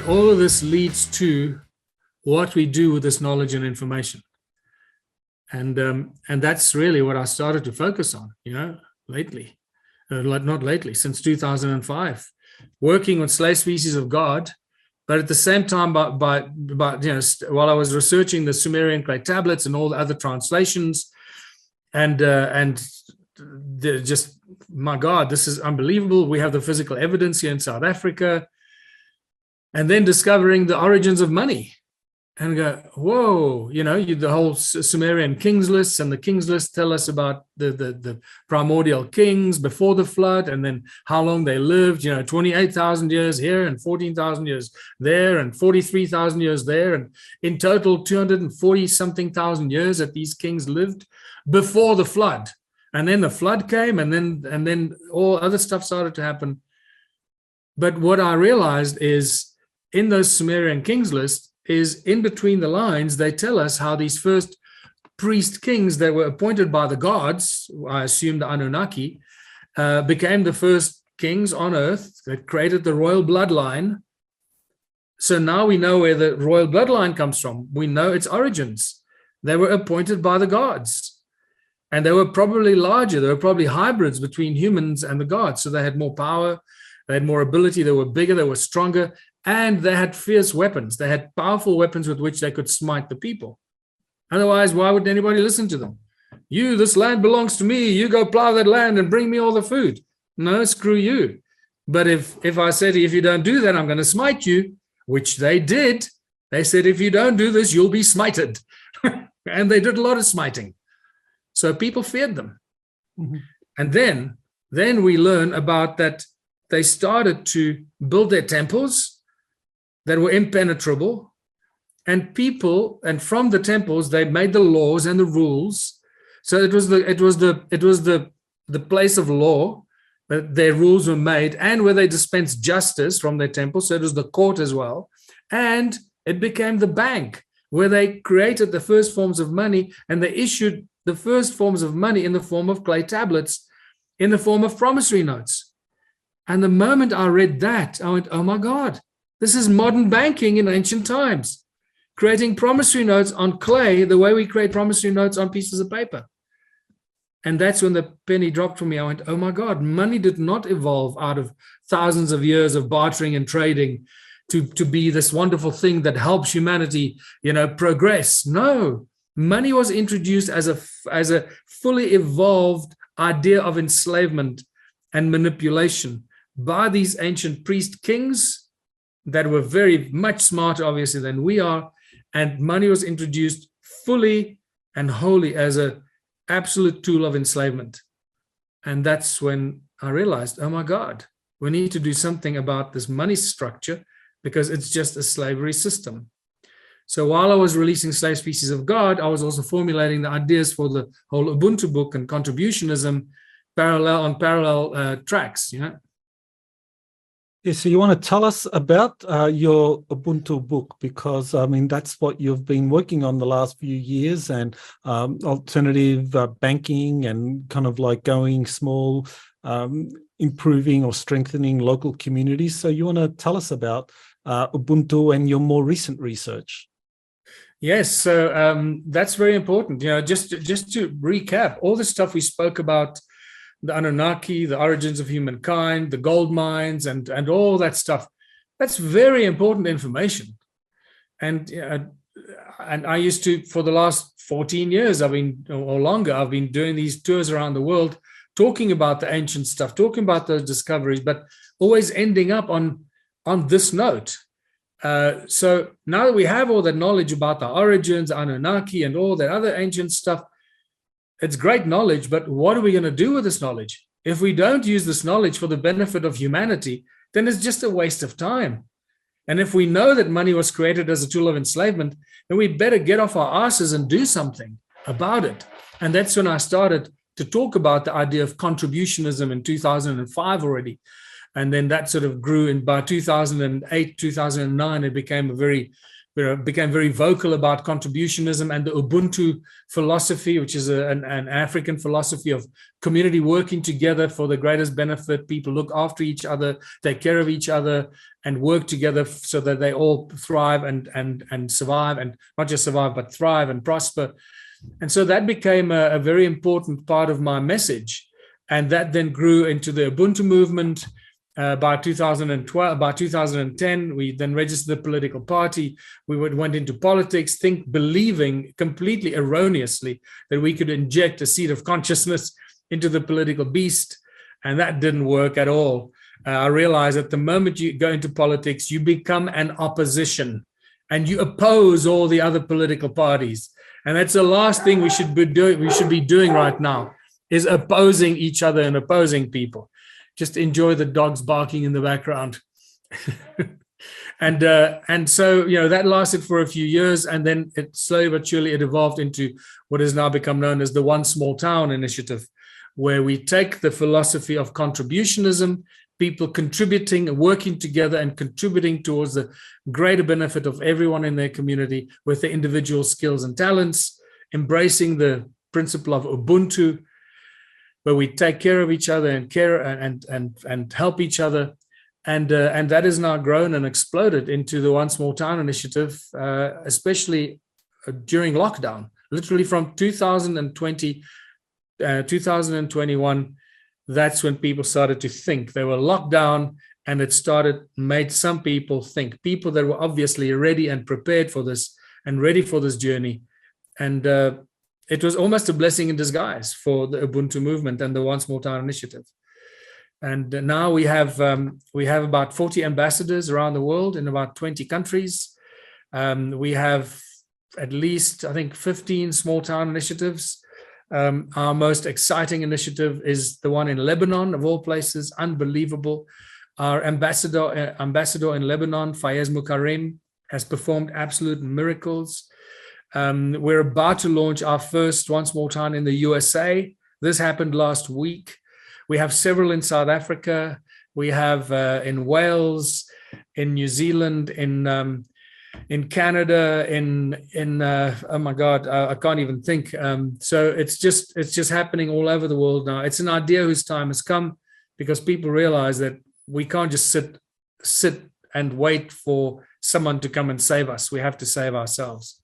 all of this leads to what we do with this knowledge and information. And that's really what I started to focus on, lately, not lately, since 2005, working on slave species of God. But at the same time, while I was researching the Sumerian clay tablets and all the other translations, and just, my God, this is unbelievable. We have the physical evidence here in South Africa, and then discovering the origins of money. And go, whoa, the whole Sumerian kings lists, and the kings lists tell us about the primordial kings before the flood, and then how long they lived, 28,000 years here and 14,000 years there and 43,000 years there. And in total, 240 something thousand years that these kings lived before the flood. And then the flood came, and then all other stuff started to happen. But what I realized is in those Sumerian kings lists, is in between the lines, they tell us how these first priest kings that were appointed by the gods, I assume the Anunnaki, became the first kings on earth that created the royal bloodline. So now we know where the royal bloodline comes from. We know its origins. They were appointed by the gods. And they were probably larger. They were probably hybrids between humans and the gods. So they had more power, they had more ability, they were bigger, they were stronger. And they had fierce weapons. They had powerful weapons with which they could smite the people. Otherwise, why would anybody listen to them? This land belongs to me. You go plow that land and bring me all the food. No, screw you. But if I said, if you don't do that, I'm going to smite you, which they did. They said, if you don't do this, you'll be smited. And they did a lot of smiting. So people feared them. Mm-hmm. And then we learn about that they started to build their temples that were impenetrable, and from the temples they made the laws and the rules. So it was the place of law that their rules were made, and where they dispensed justice from their temples. So it was the court as well, and it became the bank where they created the first forms of money, and they issued the first forms of money in the form of clay tablets, in the form of promissory notes. And the moment I read that, I went, oh my God. This is modern banking in ancient times, creating promissory notes on clay the way we create promissory notes on pieces of paper. And that's when the penny dropped for me. I went, oh my God, money did not evolve out of thousands of years of bartering and trading to be this wonderful thing that helps humanity, progress. No, money was introduced as a fully evolved idea of enslavement and manipulation by these ancient priest kings that were very much smarter, obviously, than we are. And money was introduced fully and wholly as an absolute tool of enslavement. And that's when I realized, oh my God, we need to do something about this money structure, because it's just a slavery system. So while I was releasing Slave Species of God, I was also formulating the ideas for the whole Ubuntu book and contributionism parallel tracks, Yeah, so you want to tell us about your Ubuntu book, because that's what you've been working on the last few years, and alternative banking and kind of like going small, improving or strengthening local communities. So you want to tell us about Ubuntu and your more recent research? Yes, so that's very important. Just to recap, all the stuff we spoke about, the Anunnaki, the origins of humankind, the gold mines, and all that stuff. That's very important information. And I used to, for the last 14 years, or longer, I've been doing these tours around the world, talking about the ancient stuff, talking about those discoveries, but always ending up on this note. So now that we have all that knowledge about the origins, Anunnaki, and all that other ancient stuff, it's great knowledge, but what are we going to do with this knowledge? If we don't use this knowledge for the benefit of humanity, then it's just a waste of time. And if we know that money was created as a tool of enslavement, then we better get off our asses and do something about it. And that's when I started to talk about the idea of contributionism in 2005 already. And then that sort of grew, and by 2008, 2009, it became a very became very vocal about contributionism and the Ubuntu philosophy, which is an African philosophy of community working together for the greatest benefit. People look after each other, take care of each other, and work together so that they all thrive and survive, and not just survive, but thrive and prosper. And so that became a very important part of my message. And that then grew into the Ubuntu movement. By 2012, by 2010, we then registered a political party. We went into politics, believing completely erroneously that we could inject a seed of consciousness into the political beast, and that didn't work at all. I realized that the moment you go into politics, you become an opposition, and you oppose all the other political parties, and that's the last thing we should be doing. We should be doing right now is opposing each other and opposing people. Just enjoy the dogs barking in the background. And so, that lasted for a few years, and then it slowly but surely it evolved into what has now become known as the One Small Town Initiative, where we take the philosophy of contributionism, people contributing, working together and contributing towards the greater benefit of everyone in their community with their individual skills and talents, embracing the principle of Ubuntu, where we take care of each other and help each other, and that has now grown and exploded into the One Small Town Initiative, especially during lockdown. Literally from 2020, 2021, that's when people started to think. They were locked down, and it made some people think. People that were obviously ready and prepared for this and ready for this journey, and it was almost a blessing in disguise for the Ubuntu movement and the One Small Town Initiative. And now we have about 40 ambassadors around the world in about 20 countries. We have at least, I think, 15 small town initiatives. Our most exciting initiative is the one in Lebanon, of all places, unbelievable. Our ambassador in Lebanon, Fayez Mukarem, has performed absolute miracles. We're about to launch our first One Small Town in the USA. This happened last week. We have several in South Africa. We have in Wales, in New Zealand, in Canada, oh my God, I can't even think. So it's just happening all over the world now. It's an idea whose time has come, because people realize that we can't just sit and wait for someone to come and save us. We have to save ourselves.